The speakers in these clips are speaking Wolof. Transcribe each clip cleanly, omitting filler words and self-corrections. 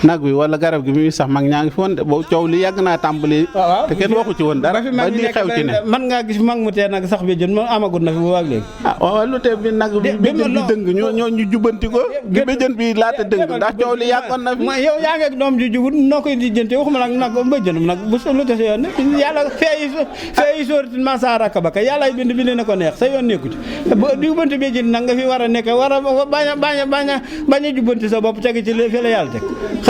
nag wi wala garab gi mi sax mag ñaa ngi fi woon de boobu coow li yàgg naa tàmbali. te kenn waxu ci woon dara ba lii xew ci ne. man ngaa gis mag mu tee nag sax bi jën man amagut na fi bu waag léegi. waaw lu tee bi nag bi béjjën bi dëng ñoo ñu jubbanti ko bi béjjën bi laata dëng ndax coow li yàggoon na fi. yow yaa ngi ak doom ju jubut noo koy lijjanti waxuma nag béjjën nag bu lu te sa yoon ne yàlla feeyi sóoratin ma sa rakka ba kay yàlla bind na ko neex sa yoon nekku ci jubbanti béjjën nag nga fi war a nekk war a bañ a jubbanti sa bopp teg ci fi la yàlla teg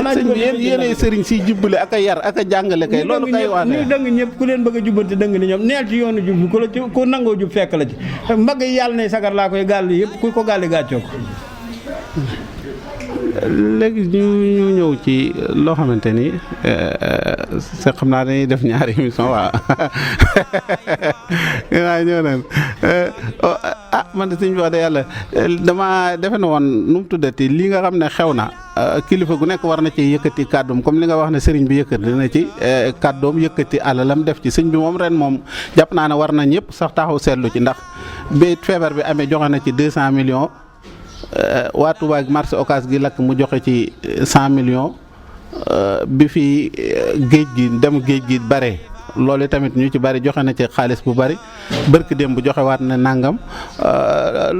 yéen sëriñ si jubbale ak a yar ak a jàngale kay loolu kay wax ñu dëng ñëpp ku leen bëgg a jubbanti dëng ni ñoom neel ci yoonu jub bi ku nangoo jub fekk la ci mbagg yi yàlla ne sagar laa koy gàll yëpp ku ko gàlli gàccoo ko. léegi ñu ñëw ci loo xamante ni xam naa dañuy def ñaari émission waaw ñëw nañ man de suñu wax de yàlla dama defe ne woon nu mu tuddati lii nga xam ne xew na kilifa gu nekk war na ci yëkkati kàddoom comme li nga wax ne sëriñ bi yëkkati na ci kàddoom yëkkati alalam def ci sëñ bi moom ren moom jàpp naa ne war na ñëpp sax taxaw seetlu ci ndax bi feebar bi amee joxe na ci 200 millions waa Touba ak marché Ocass gi lakk mu joxe ci 100 millions bi fi géej gi bare loolu tamit ñu ci bari joxe na ci xaalis bu bari barki démb bu joxe waat na nangam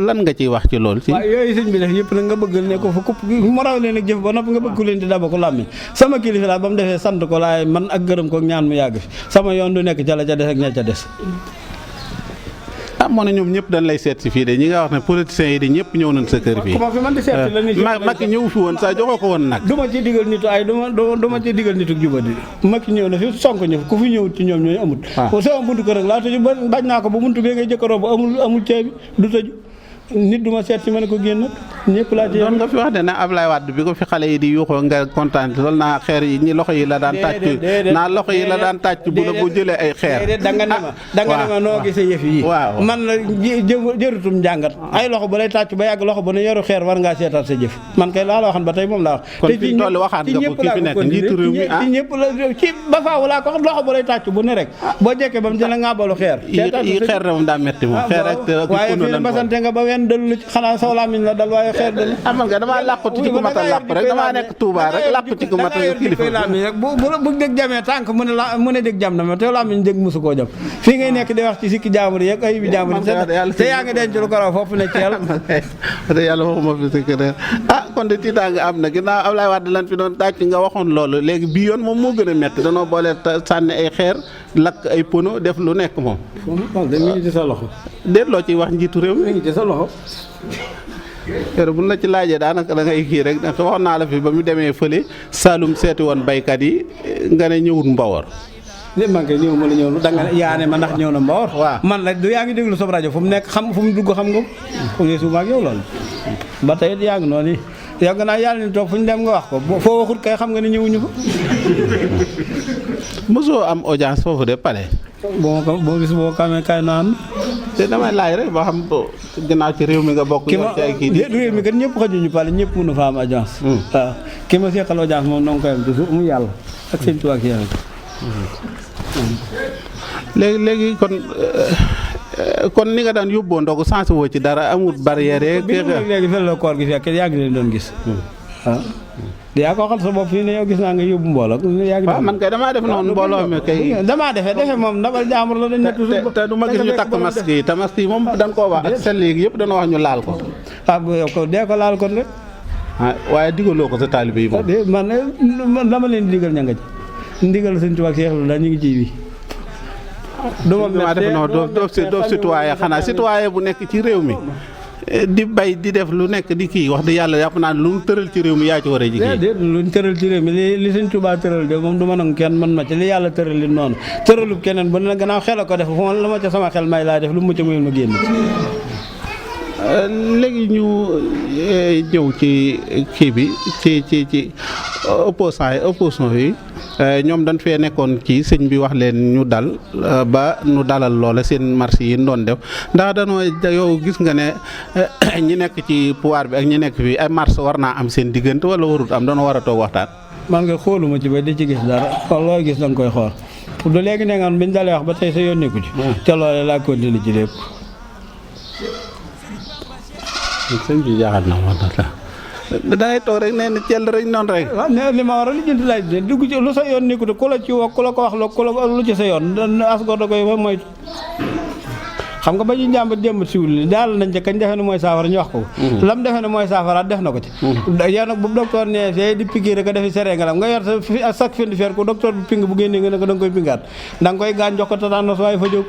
lan nga ciy wax ci loolu. waaw yooyu sëñ bi def yëpp nag nga bëgg ne ko fa kupp mu raw leen ak jëf ba noppi nga bëgg ku leen di daba ko làmmiñ sama kilifa laa ba mu defee sant ko laay man ak gërëm ko ñaan mu yàgg fi sama yoon du nekk ca la ca des ak ña ca des. moo ne ñoom ñëpp dañ lay seet si fii de ñi nga wax ne politiciens yi de ñëpp ñëw nañ sa kër fii. Macky ñëw fi woon saa joxoo ko woon nag. du ma ci digal nitu ay du ma ci digal nitu jubadi Macky ñëw na fi Sonko ñëw ku fi ñëwut ci ñoom ñooñu amut. waaw sama buntu kër rek laa tëju ba bañ naa ko ba buntu bee ngay jëkkaroo ba amul ceebi du tëju nit du ma seet si ma ne ko génn ñëpp laa ci doon nga fi wax de ne Ablaye Wade bi ko fi xale yi di yuuxoo nga kontaan lool naa xeer yi ñi loxo yi la daan tàcc naa loxo yi la daan tàcc bu la bu jëlee ay xeer danga ne ma noo gisee yëf yi waaw man la jërutum njàngat ay loxo ba lay tàcc ba yàgg loxo ba ne yoru xeer war ngaa seetaat sa jëf man kay laa la waxan ba tey moom laa wax kon fi toll waxaat nga ko ki fi nekk njiitu réew mi ci ñëpp la ci ba faaw laa ko wax loxo ba lay tàcc bu ne rek boo jekkee ba mu dina ngaabalu xeer yi xeer de moom daa metti moom xeer ak waaye fii basante nga ba wenn dëllu ci xanaa saw làmmiñ la dal waaye xeer dal amal nga damaa làqatu ci ku matal làpp rek damaa nekk Touba rek làpp ci ku matal kilifa làmmiñ rek bu dégg jamee tànk mu ne dégg jam na ma te làmmiñ dégg mosu koo jam fii ngay nekk di wax ci sikki jaambur yi ak ay bi jaambur te yaa ngi denc lu ko raw foofu ne ceel te yàlla waxuma fi sikki rek kon de tiitaa nga am na ginnaaw Ablaye Wade lan fi doon tàcc nga waxoon loolu léegi bii yoon moom moo gën a metti danoo boole sànni ay xeer lakk ay pono def lu nekk moom mi ngi ci sa loxo déet loo ciy wax njiitu réew mi ngi ci sa loxo yore bu la ci laajee daanaka da ngay kii rek ndax waxoon naa la fi ba mu demee fële Saloum seeti woon baykat yi nga ne ñëwut Mbawar. lépp man kay ñëw ma la ñëw da nga yaa ne ma ndax ñëw na Mbawar. waaw man la du yaa ngi déglu sob rajo fu mu nekk xam fu mu dugg xam nga ko suba ak yow loolu. ba tey it yaa ngi noonu yàgg naa yàlla ni toog fu ñu dem nga wax ko foo waxut kay xam nga ne ñëwuñu fa. mosoo am audience foofu de palais. boo gis boo kamee kay naan. te damay laaj rek boo xam ginnaaw ci réew mi nga bokk. ki ma réew mi kat ñëpp xajuñu pale ñëpp mënu fa am audience. waaw ki ma seqal audience moom noo ngi koy am toujours mu yàlla ak sëñ Tuubaa ak yàlla. léegi kon ni nga daan yóbboo ndogu sens woo ci dara amul barrière yeeg. léegi fële la koor gi fekk yaa ngi leen doon gis. waaw yaa ko xam sa bopp fii ne yow gis naa nga yóbbu mbooloo. waaw man kay damaa def noonu mbooloo mi kay. damaa defe moom ndabal jaamur la dañ ne toujours. te du ma gis ñu takk masque yi te masque yi moom dañ koo wax ak sel léegi yëpp dañoo wax ñu laal ko. ah bu yow ko dee ko laal kon rek. waaye digaloo ko sa taalibe yi moom. man dama leen digal ña nga ci ndigal Sëñ Tuubaa ak Seex Ibra ñu ngi ciy wi. doo citoyen xanaa citoyen bu nekk ci réew mi. di bay di def lu nekk di kii wax dëgg yàlla yàpp naa lu mu tëral ci réew mi yaa ci war a jigéen. déedéet luñ tëral ci réew mi li Sëñ Tuubaa tëral de moom du ma nangu kenn man ma ci li yàlla tëral li noonu tëralub keneen ba ne gannaaw xel a ko def fu la ma ca sama xel may laa def lu mu ca mayul ma génn. léegi ñu ñëw ci kii bi ci opposition yi ñoom dañ fee nekkoon ci sëñ bi wax leen ñu dal ba nu dalal loola seen marché yi doon def ndax danoo yow gis nga ne ñi nekk ci pouvoir bi ak ñi nekk fii ay marché war naa am seen diggante wala warut am danoo war a toog waxtaan. man nga xooluma ci ba di ci gis dara xool looy gis danga koy xool du léegi ne nga biñ dalee wax ba tey sa yoon nekku ci te loolee laa continué ci lépp sëñ bi jaaxal na moo tax da ngay toog rek nee na cell rek noonu rek waaw ne li ma war a lijjanti laaj dugg ci lu sa yoon nekku ku la ci wax ku la ko wax la ku la lu ci sa yoon asgor da koy fa moytu xam nga ba ñu njàmbat jëmbat siwul ni daal nañ ca kañ defe ne mooy saafara ñu wax ko lam defe ne mooy saafara def na ko ci yow nag bu docteur ne fee di piqûre ka defi seree ngalam nga yor sa chaque fin di faire ko docteur bi ping bu génnee nga ne ko da nga koy pingaat da nga koy gaañ jox ko tétanos waaye fa jóg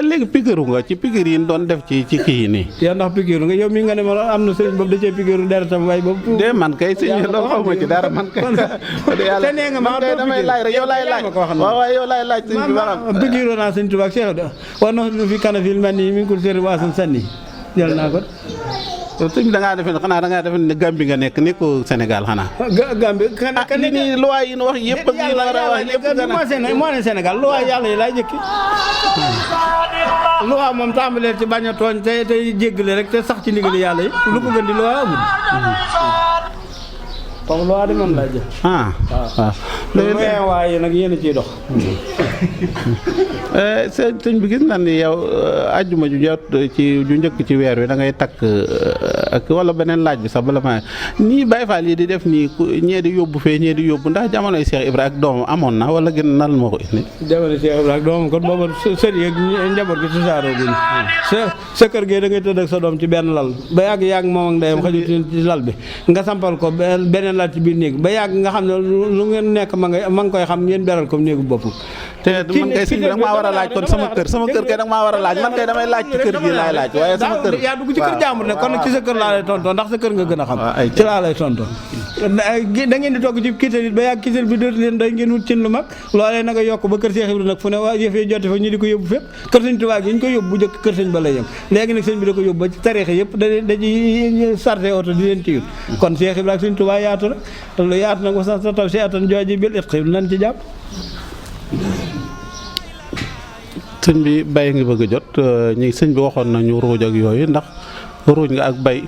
léegi piqûre nga ci piqûre yi doon def ci kii yi nii yow ndax piqûre nga yow mi nga ne ma am na sëriñ boobu da cee piqûre deretam waaye boobu de man kay sëñ bi loolu xaw ma ci dara man kay te nee nga ma kay damay laaj rek yow laay laaj waaw waaw yow laay laaj sëñ bi ba xam piqûre naa sëñ Tuubaa ak Cheikh da war na fi kanafil mel ni mi ngi ko séri waasan sanni jël naa ko sëñ bi da ngaa defe ne xanaa da ngaa defe ne Gambie nga nekk nekkoo Sénégal xanaa Gambie ah li nii loi yi ñu wax yëpp ak yi war a wax yëpp moo ne Sénégal loi yàlla yi laay jëkki loi moom tàmbalee ci bañ a tooñ te jéggale rek te sax ci ndigali yàlla yi lu ko gën di loi amul comme loi di noonu laa jël waaw waaye nag yéen a ciy dox sëñ bi gis na ni yow ajjuma ju jot ci ju njëkk ci weer wi da ngay takk ak wala beneen laaj bi sax bala ma nii Baye Fall yi di def nii ñee di yóbbu fee ñee di yóbbu ndax jamonoy Cheikh Ibra ak doomam amoon na wala gën nal moo ko indi jamono Cheikh Ibra ak doomam kon booba sët yi ak njaboot gi sasaaroo guñ sa kër gi da ngay tëdd ak sa doom ci benn lal ba yàgg moom ak ndeyam xaju ci lal bi nga sampal ko beneen lal ci biir néeg ba yàgg nga xam ne lu ngeen nekk ma ngi koy xam ngeen beral ko néegu bopp te man kay sëñ bi da nga maa war a laaj kon sama kër kay da nga maa war a laaj man kay damay laaj ci kër gi laay laaj waaye sama kër yaa dugg ci kër jàmbur ne kon nag ci sa kër laa lay tontoo ndax sa kër nga gën a xam ci laa lay tontoo da ngeen di togg ci kital it ba yàgg kital bi dootu leen doy ngeen wut cin lu mag loolee nag a yokk ba kër Cheikh Ibra nag fu ne waa yëf yi jote fa ñu di ko yóbbu fépp kër sëñ Tuubaa gi ñu ko yóbbu bu jëkk kër sëñ ba lay yem léegi nag sëñ bi da ko yóbbu ba ci tariixa yëpp dañuy sarte oto di leen ci yut kon Cheikh Ibra ak sëñ Tuubaa yaatu na te lu yaatu nag sa taw si atan jooji bil it xib nan ci jàpp sëñ bi bay ngi bëgg a jot ñi sëñ bi waxoon nañu ruuj ak yooyu ndax ruuj nga ak bay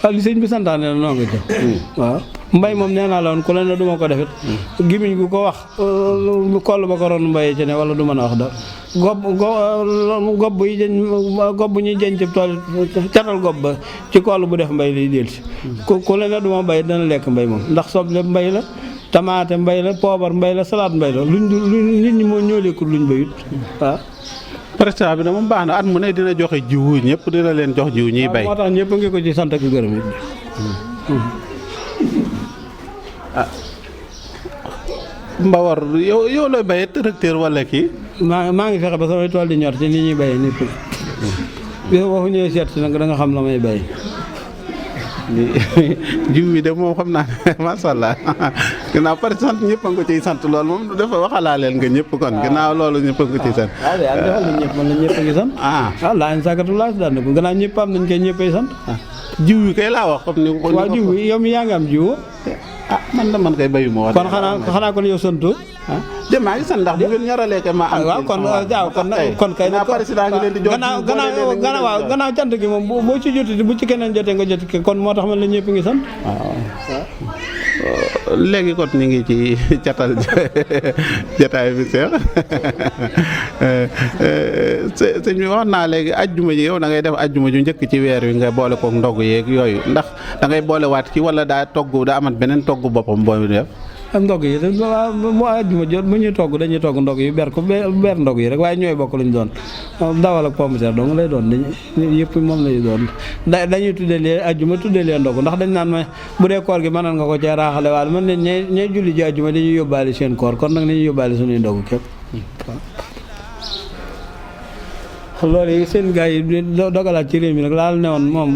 waaw li sëñ bi santaane la noo ngi def waaw mbay moom nee naa la woon ku la ne du ma ko defit gimiñ gu ko wax koll ba ko ron mbayee ci ne wala du mën a wax dara gobb bu ñuy jën ci tool catal gobb ba ci koll bu def mbay lay del si ku la ne du ma bay dana lekk mbay moom ndax soble mbay la tamaate mbay la poobar mbay la salaat mbay la luñ nit ñi moo ñoo lekkul luñ bayut waaw président bi da moom baax na at mu ne dina joxe jiwu ñëpp dina leen jox jiw ñuy bay moo tax ñëpp ngi ko ci sant ak gërëm it Mbawar yow looy bayee tracteur wala kii maa ngi fexe ba samay tool di ñor ci ni ñuy bayee népp bi waxu ñëwee seet si nag da nga xam la may bay jiw bi de moom xam naa ne macha allah ginnaaw par sant ñëpp a ngi ko ciy sant loolu moom dafa waxalaaleel nga ñëpp kon ginnaaw loolu ñëpp a ngi ko ciy sant. waaw waaw defal nañ ñëpp man la ñëpp a ngi sant. waaw laa leen sàkkatu laa si daan ko gannaaw ñëpp am nañ koy ñëppay sant. jiw yi kay laa wax comme ni ko. waaw jiw yi yow mi yaa ngi am jiw. man kay bayu ma wax. kon xanaa kon yow santu. de maa ngi sant ndax bu ngeen ñoralee kay ma am. waaw kon kay président ngi leen di jox gannaaw cant gi moom boo ci jotee bu ci keneen jotee nga jot kon moo tax man la ñëpp ngi sant. léegi kon ñu ngi ci catal jataay bi seex sëñ bi wax naa léegi ajjuma ji yow da ngay def ajjuma ju njëkk ci weer wi nga boole kook ndog yeeg yooyu ndax da ngay boole waat ci wala daa amat beneen togg boppam booy def ak ndog yi mu ajjuma jot bu ñuy togg dañuy togg ndog yi ber ndog yi rek waaye ñooy bokk luñ doon dawal ak pomme de terre dong lay doon yëpp moom lañu doon dañuy tuddee lee ajjuma tuddee lee ndog ndax dañ naan ma bu dee koor gi mënoon nga ko cee raaxale waale mën ne ñay julli ji ajjuma dañuy yóbbaale seen koor kon nag dañuy yóbbaale suñuy ndog képp loolu yi seen gars yi dogalaat ci réew mi nag laal ne woon moom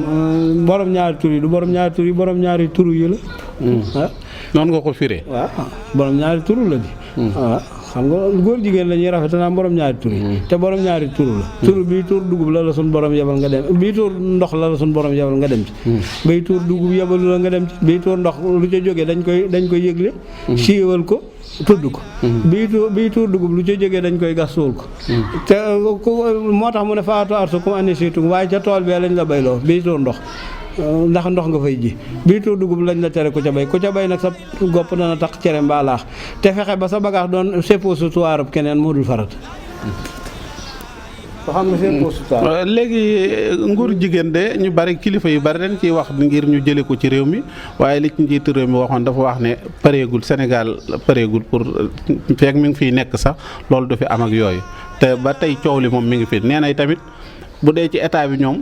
borom ñaari tur yi du borom ñaari tur yi borom ñaari turu yi la noonu nga ko firee. waaw borom ñaari turu la di. waaw xam nga góor jigéen la ñuy rafet naa borom ñaari tur yi. te borom ñaari turu la. turu bii tur dugub la suñ borom yebal nga dem bii tur ndox la suñ borom yebal nga dem ci. bii tur dugub yebalu la nga dem ci bii tur ndox lu ca jógee dañ koy yëgle. siiwal ko tudd ko. bii tur dugub lu ca jógee dañ koy gas suul ko. te moo tax mu ne faatu arsu comme année surtout waaye ca tool bee lañ la bayloo bii tur ndox. ndax ndox nga fay ji bii tuur dugub lañ la tere ku ca bay nag sa gopp dana tax cere mbaa laax te fexe ba sa bagage doon suppositoire keneen moo dul farat xam nga suppositoire léegi nguur jigéen de ñu bari kilifa yu bari dañ ciy wax ngir ñu jële ko ci réew mi waaye li ci njiitu réew mi waxoon dafa wax ne pareegul Sénégal pareegul pour feek mi ngi fiy nekk sax loolu du fi am ak yooyu te ba tey coow li moom mi ngi fi nee na tamit bu dee ci état bi ñoom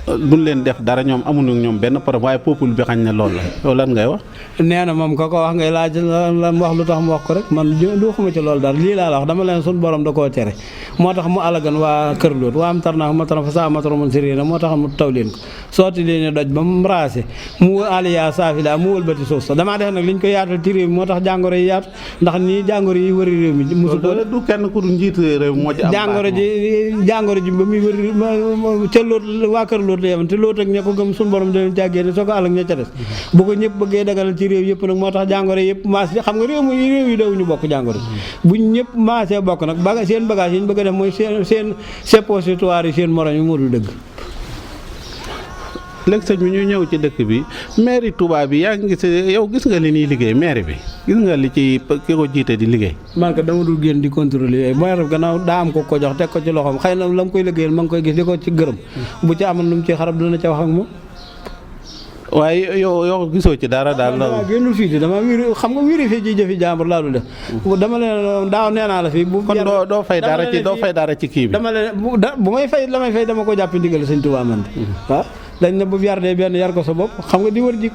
duñ leen def dara ñoom amuñu ñoom benn problème waaye peuple bi xañ ne loolu la yow lan ngay wax. nee na moom ka ko wax ngay laaj la mu wax lu tax mu wax ko rek man du xuma ci loolu dara lii laa la wax dama leen suñu borom da koo tere moo tax mu alagan waa kër Lóot waa am tar naa ma tara fa saa matara mun siri na moo tax mu taw leen ko sotti leen doj ba mu raase mu aliya saafila mu wëlbati suuf sax damaa def nag liñ ko yaatal ci réew mi moo tax jàngoro yi yaatu ndax nii jàngoro yi wëri réew mi musu ko du kenn ku du njiitu réew moo ci am jàngoro ji ba muy wëri ca Lóot waa kër Lóot la yeman te Lóot ak ña ko gëm suñu borom dañu jàggee ne soo ko àll ak ña ca des bu ko ñëpp bëggee dagalal ci réew yëpp nag moo tax jàngoro yëpp maas xam nga réew yi dawuñu bokk jàngoro buñ ñëpp maasee bokk nag seen bagage yi ñu bëgg a def mooy seen suppositoire yi seen morom yi moo dul dëgg. léegi sëñ bi ñu ñëw ci dëkk bi mairie Touba bi yaa ngi gis yow gis nga li ñuy liggéey mairie bi gis nga li ci ki ko jiite di liggéey. man ka dama dul génn di contrôler yooyu mooy gannaaw daa am ko jox teg ko ci loxoom xëy na la mu koy liggéeyal ma ngi koy gis di ko ci gërëm bu ci amoon lu mu ci xarab dina ca wax ak moom. waaye yow gisoo ci dara daal. dama génnul fii dama xam nga vérifié ji jëfi jàmbur laa dul def. dama leen daaw nee naa la fii. bu kon doo fay dara ci kii bi. dama leen bu may fay la may fay dama ko jàpp ndigal Sëñ Tuubaa man waaw dañ ne bu yar dee benn yar ko sa bopp xam nga di wër ji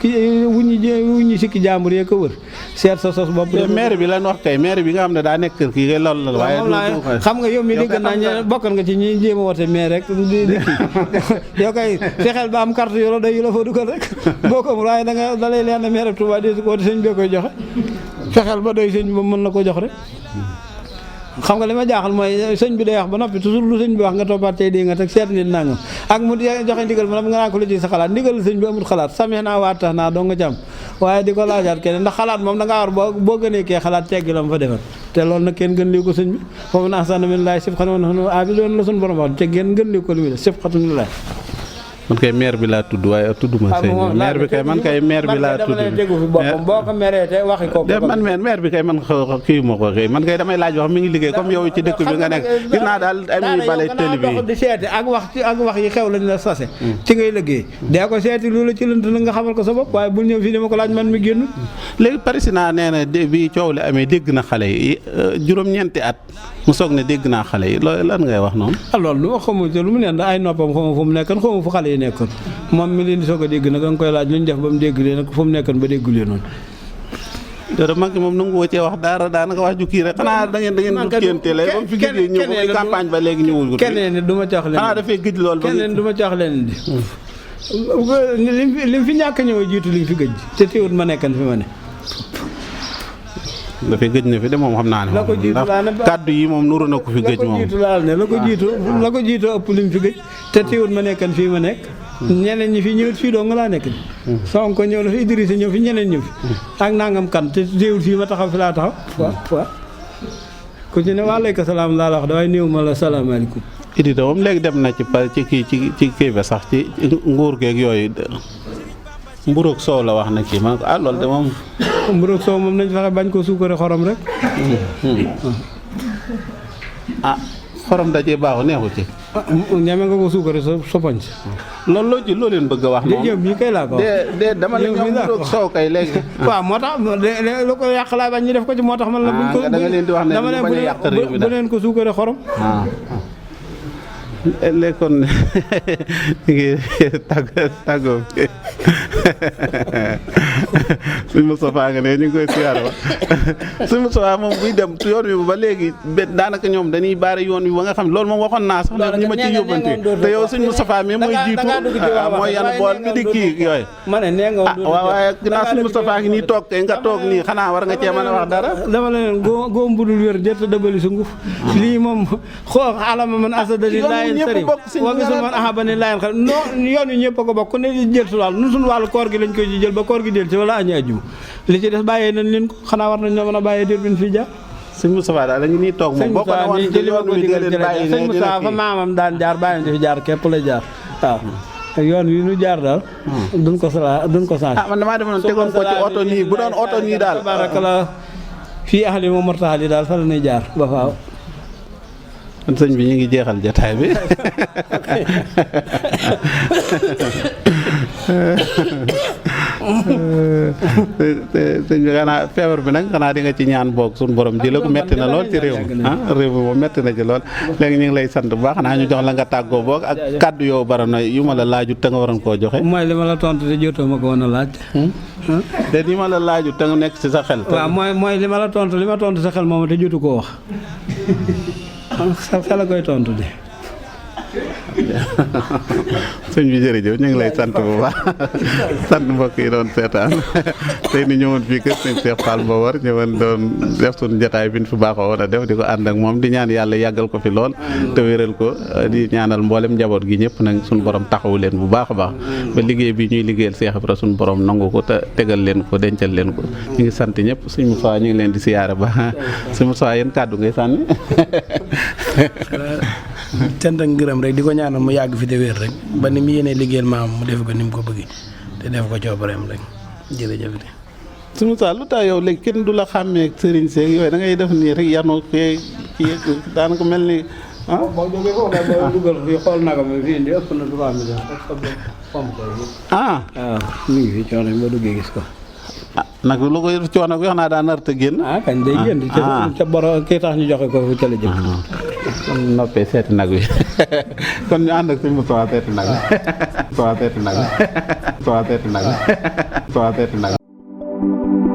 wuññi sikki jàmbur yee ko wër seet sa sos bopp. maire bi lan wax kay maire bi nga xam ne daa nekk kër kii loolu la. waaye xam nga yow mi dégg naa ñu bokkan nga ci ñi jéem a wote maire rek di kii yow kay fexeel ba am carte yu la doy yu la fa dugal rek boo ko amul waaye da lay leen ne maire Touba di ko wote sëñ bee koy joxe fexeel ba doy sëñ bi mën na ko jox rek. xam nga li ma jaaxal mooy sëñ bi day wax ba noppi toujours lu sëñ bi wax nga toppaat tey di nga teg seet nit nangam ak mu joxe ndigal ma nga naan ko lu ci sa xalaat ndigal sëñ bi amul xalaat samee naa waat tax naa doo nga ci am waaye di ko laajaat keneen ndax xalaat moom da ngaa war boo gënee kee xalaat teggi la mu fa defal te loolu nag kenn gën lii ko sëñ bi foofu na ahsana min laahi sibqatan wa nahnu aabiduun la suñu borom wax te kenn gën lii ko li muy def sibqatan min laahi man kay maire bi laa tudd waaye tudduma sëñ maire bi kay man kay maire bi laa tudd boo ko meree te waxi ko man maire bi kay man kii ma ko kay man kay damay laaj wax mi ngi liggéey comme yow ci dëkk bi nga nekk gis naa daal ami bale télé bi di seeti ak wax yi xew lañ la sase ci ngay liggéey dee ko seeti loolu ci lënt na nga xamal ko sa bopp waaye bul ñëw fii dama ko laaj man mi génn léegi président nee na bi coow li amee dégg na xale yi juróom-ñeenti at mu soog ne dégg naa xale yi loolu lan ngay wax noonu loolu lu ma xamul lu mu neen ay noppam xamu fu mu nekkoon xamu fu xale yi nekkoon moom mi leen di soog a dégg nag nga koy laaj lu ñu def ba mu dégg leen nag fu mu nekkoon ba déggu leen noonu dara mag moom nangu woo cee wax dara daanaka wax ju kii rek xanaa da ngeen du kéntele ba mu fi gëjee ñëw ba campagne ba léegi ñëwul ko keneen ni du ma ci wax leen xanaa dafay gëj lool ba keneen du ma ci wax leen di li mu fi ñàkk ñëw jiitu li mu fi gëj te teewut ma nekkan fi ma ne dafay gëj na fi de moom xam naa ne la ko jiitu ndax kàddu yi moom nuru na ko fi gëj moom la ko jiitu ëpp li mu fi gëj te teewut ma nekkan fii ma nekk ñeneen ñi fi ñëwut fii doo nga laa nekk di Sonko ñëw na fi Idrissa ñëw fi ñeneen ñëw fi ak nangam kan te teewut fii ma taxaw fi laa taxaw waaw ku ci ne waaleykum salaam laa la wax daway néew ma la salaamaaleykum Idrissa moom léegi dem na ci kii ba sax ci nguur geeg yooyu mburoog soow la wax na kii man ko loolu de moom mburoog soow moom nañ fexe bañ ko suukare xorom rek xorom da cee baaxu neexu ci ñeme nga ko suukare sa poñ si loolu loo leen bëgg a wax moom jëm ñi kay laa ko de dama ne ñoom mburoog soow kay léegi waaw moo tax lu ko yàq laa bañ ñu def ko ci moo tax man la buñ ko da nga leen di wax ne dama ne bu leen ko suukare xorom léegi kon ngi tàggoo suñ Moustapha nga ne ñu ngi koy siyaar ba suñ Moustapha moom buy dem yoon wi ba léegi daanaka ñoom dañuy baare yoon wi ba nga xam loolu moom waxoon naa sax ñi ma ci yóbbante te yow suñ Moustapha mi mooy jiitu mooy yan bool bi di kii yooyu waaw waaye ginnaaw suñ Moustapha ngi nii toog kay nga toog nii xanaa war nga cee mën a wax dara dama la leen góom budul wér jërta dëbali sunguf lii moom xoo alama man asadali wa bisul man ahabani layen xam non yoon wi ñëpp a ko bokk ku ne di jël su wàll nun suñu wàllu koor gi lañ koy jël ba koor gi del ci wala añi ajjuma li ci des bàyyee nañ leen ko xanaa war nañ ñoo mën a bàyyee dir bin fii jaar sëñ Moustapha daal la ngi nii toog moom boo ko newoon ci yoon wi di leen bàyyi sëñ Moustapha fa maamam daan jaar bàyyam di fi jaar képp lay jaar waaw yoon wi nu jaar daal duñ ko changé man damaa demoon tegoon ko ci oto nii bu doon oto nii daal tabarakallah fii ahli moom mortaxal yi daal fa la ñuy jaar ba faaw kon sëñ bi ñu ngi jeexal jataay bi sëñ bi xanaa feebar bi nag xanaa di nga ci ñaan boog suñu borom jële ko metti na lool ci réew mi réew mi moom metti na ci lool léegi ñu ngi lay sant bu baax xanaa ñu jox la nga tàggoo boog ak kàddu yow barana yu ma la laajut te nga waroon koo joxe mooy li ma la tontu te jotoo ma ko woon a laaj te ni ma la laajut te nga nekk ci sa xel waaw mooy li ma la tontu li ma tontu sa xel moom te jotu koo wax sa xel a koy tontu de sëñ bi jërëjëf ñu ngi lay sant bu baax sant mbokk yi doon seetaan tey ni ñëwoon fii kër sëñ Cheikh Fall Mbawar ñëwoon doon def suñu jotaay bi ñu fi baaxoo woon a def di ko ànd ak moom di ñaan yàlla yàggal ko fi lool te wéral ko di ñaanal mboolem njaboot gi ñëpp nag suñu borom taxawu leen bu baax a baax ba liggéey bi ñuy liggéeyal Cheikh Ibra suñu borom nangu ko te tegal leen ko dencal leen ko ñu ngi sant ñëpp sëñ Moussa ñu ngi leen di siyaare ba sëñ Moussa yéen kàddu ngay sànni cant ak ngërëm rek di ko ñaanal mu yàgg fi te wér rek ba ni mu yéenee liggéeyal maam mu def ko ni mu ko bëggee te def ko coobareem rek jërëjëf de. sëñ Moussa lu tax yow léegi kenn du la xàmmee ak sëriñ seeg yooyu da ngay def nii rek yanu fee kii daanaka mel ni ah. boo jógee foofu nag boo dugal fii xool na ko fii indi ëpp na 3 millions waaw mi ngi fi coono boo duggee gis ko. ah nag lu ko coono bi wax naa daa nar te génn. kañ day génn. ca boro kii tax ñu joxe ko fu ca la jëm. kon noppee seeti nag wi kon ñu ànd ak suñu Moussa seeti nag wi seeti nag wi seeti nag wi seeti nag wi